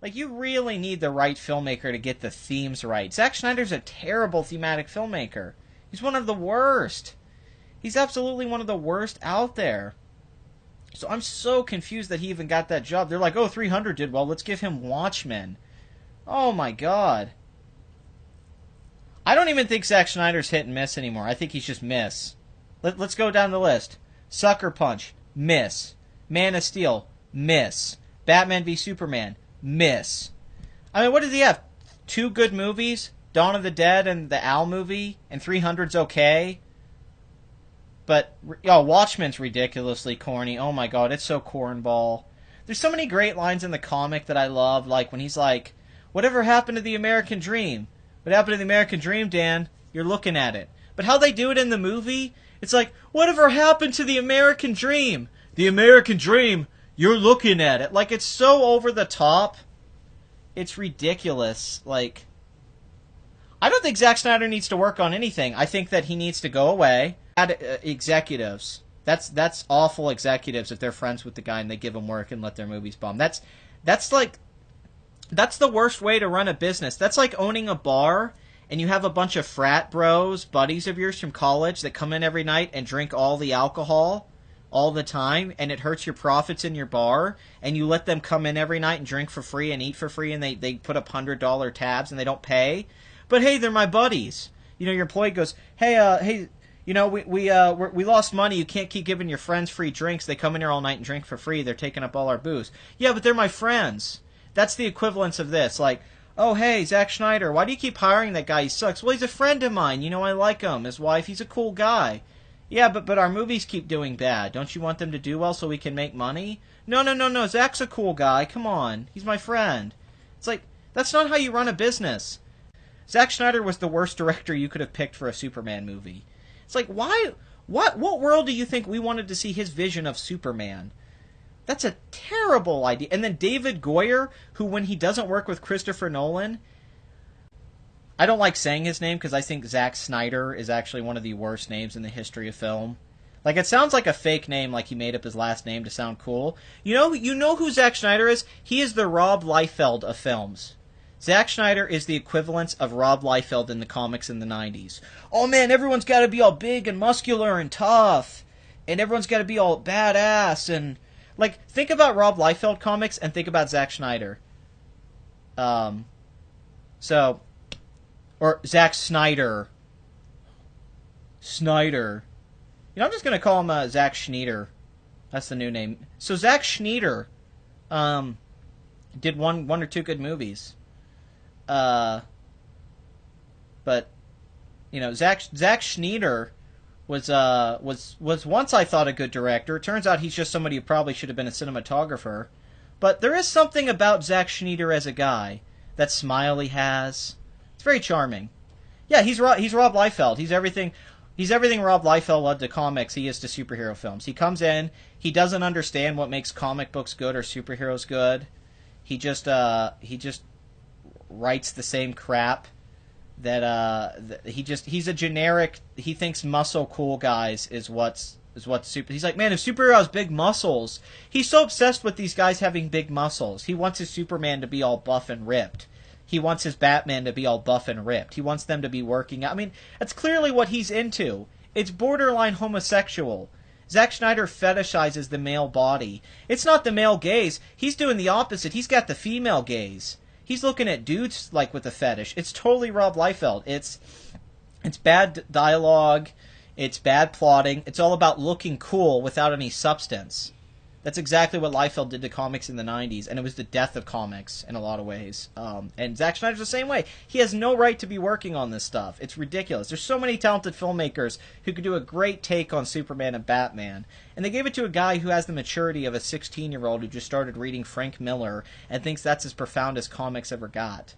Like, you really need the right filmmaker to get the themes right. Zack Snyder's a terrible thematic filmmaker. He's one of the worst. He's absolutely one of the worst out there. So I'm so confused that he even got that job. They're like, oh, 300 did well, let's give him Watchmen. Oh my god. I don't even think Zack Snyder's hit and miss anymore. I think he's just miss. Let's go down the list. Sucker Punch, miss. Man of Steel, miss. Batman v Superman, miss. I mean, what does he have? 2 good movies? Dawn of the Dead and the Owl movie? And 300's okay? But, Watchmen's ridiculously corny. Oh my god, it's so cornball. There's so many great lines in the comic that I love, like when he's like, whatever happened to the American dream? What happened to the American dream, Dan? You're looking at it. But how they do it in the movie, it's like, whatever happened to the American dream? The American dream, you're looking at it. Like, it's so over the top. It's ridiculous. Like, I don't think Zack Snyder needs to work on anything. I think that he needs to go away. Add executives. That's awful executives if they're friends with the guy and they give him work and let their movies bomb. That's the worst way to run a business. That's like owning a bar and you have a bunch of frat bros, buddies of yours from college that come in every night and drink all the alcohol all the time, and it hurts your profits in your bar, and you let them come in every night and drink for free and eat for free, and they put up $100 tabs and they don't pay. But hey, they're my buddies. You know, your employee goes, hey, you know, we lost money. You can't keep giving your friends free drinks. They come in here all night and drink for free. They're taking up all our booze. Yeah, but they're my friends. That's the equivalence of this. Like, oh, hey, Zack Snyder, why do you keep hiring that guy? He sucks. Well, he's a friend of mine. You know, I like him. His wife, he's a cool guy. Yeah, but our movies keep doing bad. Don't you want them to do well so we can make money? No. Zack's a cool guy. Come on. He's my friend. It's like, that's not how you run a business. Zack Snyder was the worst director you could have picked for a Superman movie. It's like, why? What world do you think we wanted to see his vision of Superman? That's a terrible idea. And then David Goyer, who when he doesn't work with Christopher Nolan, I don't like saying his name because I think Zack Snyder is actually one of the worst names in the history of film. Like, it sounds like a fake name, like he made up his last name to sound cool. You know who Zack Snyder is? He is the Rob Liefeld of films. Zack Snyder is the equivalence of Rob Liefeld in the comics in the 90s. Oh man, everyone's got to be all big and muscular and tough. And everyone's got to be all badass. And, like, think about Rob Liefeld comics and think about Zack Snyder. Or Zack Snyder. Snyder. You know, I'm just going to call him Zack Snyder. That's the new name. So Zack Snyder did one or two good movies. But, you know, Zack Snyder was once, I thought, a good director. It turns out he's just somebody who probably should have been a cinematographer. But there is something about Zack Snyder as a guy. That smile he has. It's very charming. Yeah, he's Rob Liefeld. He's everything Rob Liefeld led to comics, he is to superhero films. He comes in, he doesn't understand what makes comic books good or superheroes good. He just writes the same crap that he's a generic. He thinks muscle cool guys is what's super. He's like, man, if superhero has big muscles, he's so obsessed with these guys having big muscles. He wants his Superman to be all buff and ripped. He wants his Batman to be all buff and ripped. He wants them to be working out. I mean, that's clearly what he's into. It's borderline homosexual. Zack Snyder fetishizes the male body. It's not the male gaze. He's doing the opposite. He's got the female gaze. He's looking at dudes like with a fetish. It's totally Rob Liefeld. It's bad dialogue. It's bad plotting. It's all about looking cool without any substance. That's exactly what Liefeld did to comics in the 90s, and it was the death of comics in a lot of ways. And Zack Snyder's the same way. He has no right to be working on this stuff. It's ridiculous. There's so many talented filmmakers who could do a great take on Superman and Batman, and they gave it to a guy who has the maturity of a 16-year-old who just started reading Frank Miller and thinks that's as profound as comics ever got.